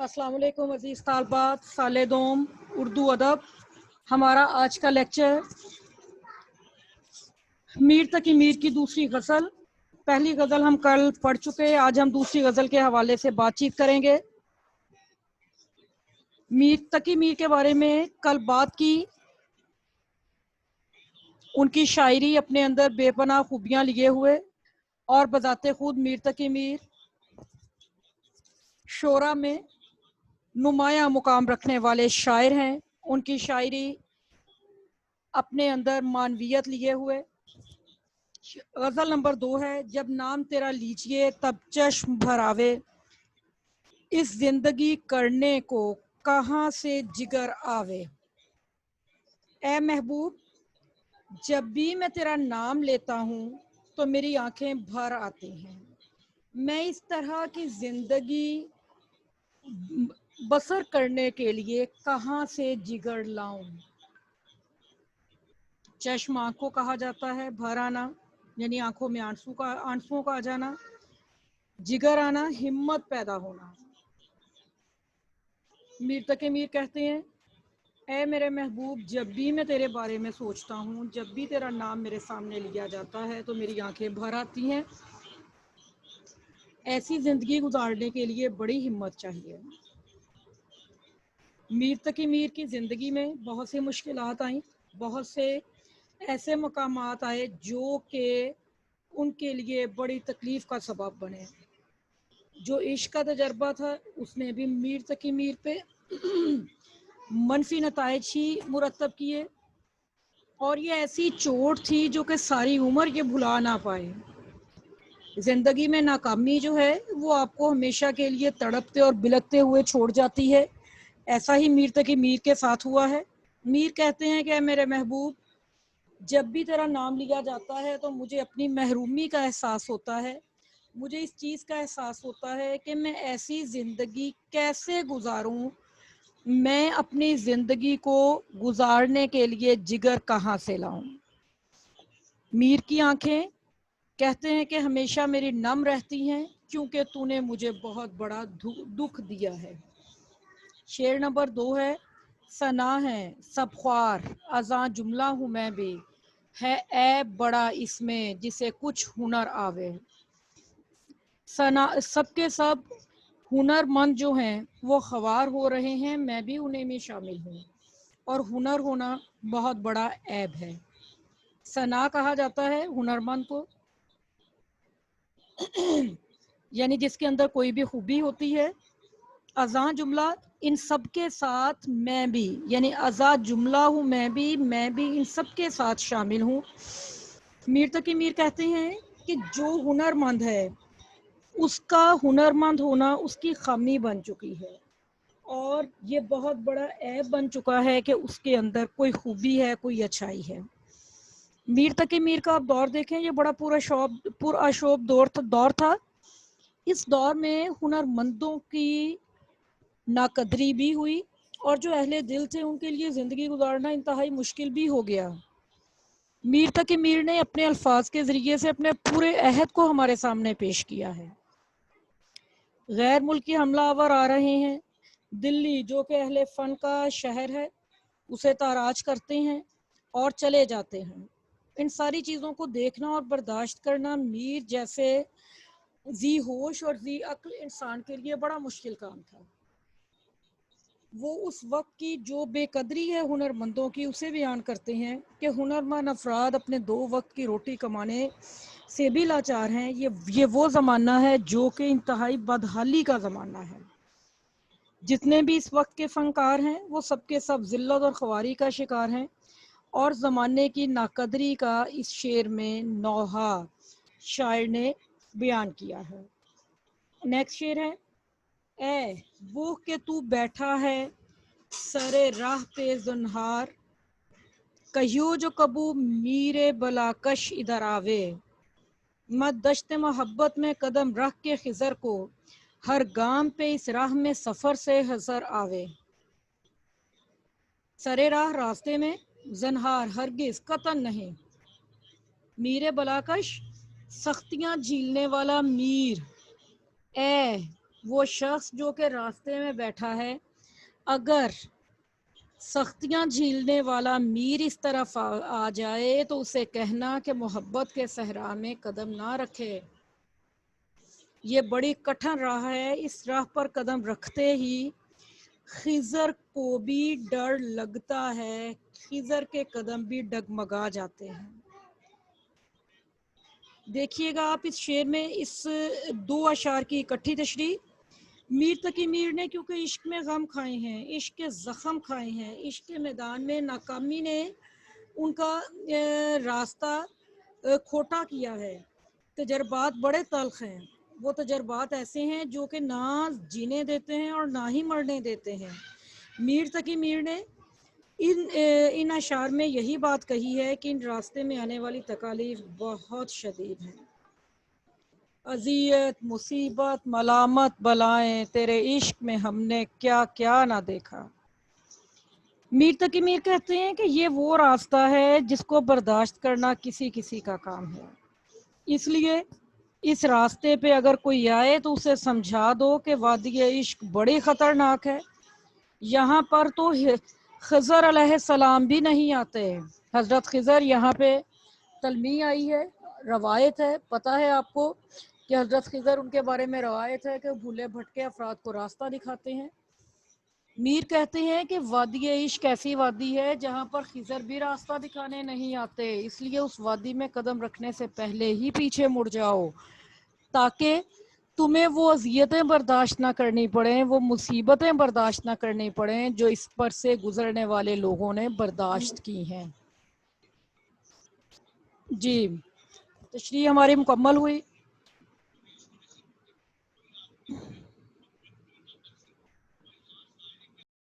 अस्सलाम वालेकुम अजीज़ तालबात साले दोम उर्दू अदब। हमारा आज का लेक्चर मीर तकी मीर की दूसरी गज़ल। पहली गज़ल हम कल पढ़ चुके हैं, आज हम दूसरी गज़ल के हवाले से बातचीत करेंगे। मीर तकी मीर के बारे में कल बात की। उनकी शायरी अपने अंदर बेपनाह खूबियाँ लिए हुए और बजाते खुद मीर तकी मीर शोरा में नुमाया मुकाम रखने वाले शायर हैं। उनकी शायरी अपने अंदर मानवियत लिए हुए। गज़ल नंबर 2 है, जब नाम तेरा लीजिए तब चश्म भर आवे, इस जिंदगी करने को कहाँ से जिगर आवे। ए महबूब, जब भी मैं तेरा नाम लेता हूँ तो मेरी आंखें भर आती हैं। मैं इस तरह की जिंदगी बसर करने के लिए कहाँ से जिगर लाऊं। चश्म आँख को कहा जाता है, भर आना यानी आंखों में आंसुओं का आ जाना, जिगर आना हिम्मत पैदा होना। मीर तकी मीर कहते हैं, ऐ मेरे महबूब, जब भी मैं तेरे बारे में सोचता हूँ, जब भी तेरा नाम मेरे सामने लिया जाता है तो मेरी आंखें भर आती हैं। ऐसी ज़िंदगी गुजारने के लिए बड़ी हिम्मत चाहिए। मीर तकी मीर की ज़िंदगी में बहुत सी मुश्किलात आई, बहुत से ऐसे मकामात आए जो कि उनके लिए बड़ी तकलीफ़ का सबब बने। जो इश्क का तजर्बा था उसने भी मीर तकी मीर पे मनफी नताइज ही मुरतब किए, और ये ऐसी चोट थी जो कि सारी उम्र ये भुला ना पाए। ज़िंदगी में नाकामी जो है वो आपको हमेशा के लिए तड़पते और बिलखते हुए छोड़ जाती है। ऐसा ही मीर तकी मीर के साथ हुआ है। मीर कहते हैं कि मेरे महबूब, जब भी तेरा नाम लिया जाता है तो मुझे अपनी महरूमी का एहसास होता है। मुझे इस चीज़ का एहसास होता है कि मैं ऐसी ज़िंदगी कैसे गुजारूं, मैं अपनी ज़िंदगी को गुजारने के लिए जिगर कहाँ से लाऊं। मीर की आंखें कहते हैं कि हमेशा मेरी नम रहती हैं क्योंकि तूने मुझे बहुत बड़ा दुख दिया है। शेर नंबर 2 है, सना है सब ख्वार अज़ां जुमला हूँ मैं भी, है ऐब बड़ा इसमें जिसे कुछ हुनर आवे। सना सबके सब हुनरमंद जो हैं वो ख्वार हो रहे हैं, मैं भी उन्हीं में शामिल हूँ, और हुनर होना बहुत बड़ा ऐब है। सना कहा जाता है हुनरमंद को, यानी जिसके अंदर कोई भी खूबी होती है। अज़ां जुमला इन सब के साथ मैं भी, यानी आज़ाद जुमला हूँ मैं भी इन सब के साथ शामिल हूँ। मीर तकी मीर कहते हैं कि जो हुनरमंद है उसका हुनरमंद होना उसकी खामी बन चुकी है, और ये बहुत बड़ा ऐब बन चुका है कि उसके अंदर कोई खूबी है, कोई अच्छाई है। मीर तकी मीर का आप दौर देखें, ये बड़ा पुरअशोभ दौर था। इस दौर में हुनरमंदों की नाकदरी भी हुई, और जो अहले दिल थे उनके लिए ज़िंदगी गुजारना इंतहाई मुश्किल भी हो गया। मीर तकी मीर ने अपने अल्फाज के ज़रिए से अपने पूरे अहद को हमारे सामने पेश किया है। गैर मुल्की हमलावर आ रहे हैं, दिल्ली जो कि अहले फ़न का शहर है उसे ताराज करते हैं और चले जाते हैं। इन सारी चीज़ों को देखना और बर्दाश्त करना मीर जैसे जी होश और जी अक्ल इंसान के लिए बड़ा मुश्किल काम था। वो उस वक्त की जो बेकदरी है हुनरमंदों की उसे बयान करते हैं कि हुनरमंद अफराद अपने 2 वक्त की रोटी कमाने से भी लाचार हैं। ये वो ज़माना है जो कि इंतहाई बदहाली का ज़माना है। जितने भी इस वक्त के फ़नकार हैं वो सब के सब ज़िल्लत और ख्वारी का शिकार हैं, और ज़माने की नाकदरी का इस शेर में नौहा शायर ने बयान किया है। नेक्स्ट शेर है, ए वो कि तू बैठा है सरे राह पे ज़ुन्हार, कहियो जो कबू मीरे बलाकश इधर आवे, मत दश्त मोहब्बत में कदम रख के खिजर को, हर गाम पे इस राह में सफ़र से हज़र आवे। सरे राह रास्ते में, ज़न्हार हरगिज़ कतन नहीं, मीरे बलाकश सख्तियाँ झीलने वाला मीर, ए وہ شخص جو کہ راستے میں بیٹھا ہے، اگر سختیاں جھیلنے والا میر اس طرف آ جائے تو اسے کہنا کہ محبت کے صحرا میں قدم نہ رکھے، یہ بڑی کٹھن راہ ہے، اس راہ پر قدم رکھتے ہی خضر کو بھی ڈر لگتا ہے، خضر کے قدم بھی ڈگمگا جاتے ہیں۔ دیکھیے گا آپ اس شعر میں اس دو اشعار کی اکٹھی تشریح۔ میر تقی میر نے کیونکہ عشق میں غم کھائے ہیں، عشق کے زخم کھائے ہیں، عشق کے میدان میں ناکامی نے ان کا راستہ کھوٹا کیا ہے، تجربات بڑے تلخ ہیں، وہ تجربات ایسے ہیں جو کہ نہ جینے دیتے ہیں اور نہ ہی مرنے دیتے ہیں۔ میر تقی میر نے ان اشعار میں یہی بات کہی ہے کہ ان راستے میں آنے والی تکالیف بہت شدید ہیں، اذیت، مصیبت، ملامت، بلائیں، تیرے عشق میں ہم نے کیا کیا نہ دیکھا۔ میر تقی میر کہتے ہیں کہ یہ وہ راستہ ہے جس کو برداشت کرنا کسی کسی کا کام ہے، اس لیے اس راستے پہ اگر کوئی آئے تو اسے سمجھا دو کہ وادی عشق بڑی خطرناک ہے، یہاں پر تو خضر علیہ السلام بھی نہیں آتے۔ حضرت خضر یہاں پہ تلمیح آئی ہے، روایت ہے، پتہ ہے آپ کو کہ حضرت خضر ان کے بارے میں روایت ہے کہ بھولے بھٹکے افراد کو راستہ دکھاتے ہیں۔ میر کہتے ہیں کہ وادی عشق ایسی وادی ہے جہاں پر خضر بھی راستہ دکھانے نہیں آتے، اس لیے اس وادی میں قدم رکھنے سے پہلے ہی پیچھے مڑ جاؤ تاکہ تمہیں وہ اذیتیں برداشت نہ کرنی پڑیں، وہ مصیبتیں برداشت نہ کرنی پڑیں جو اس پر سے گزرنے والے لوگوں نے برداشت کی ہیں۔ جی، تشریح ہماری مکمل ہوئی۔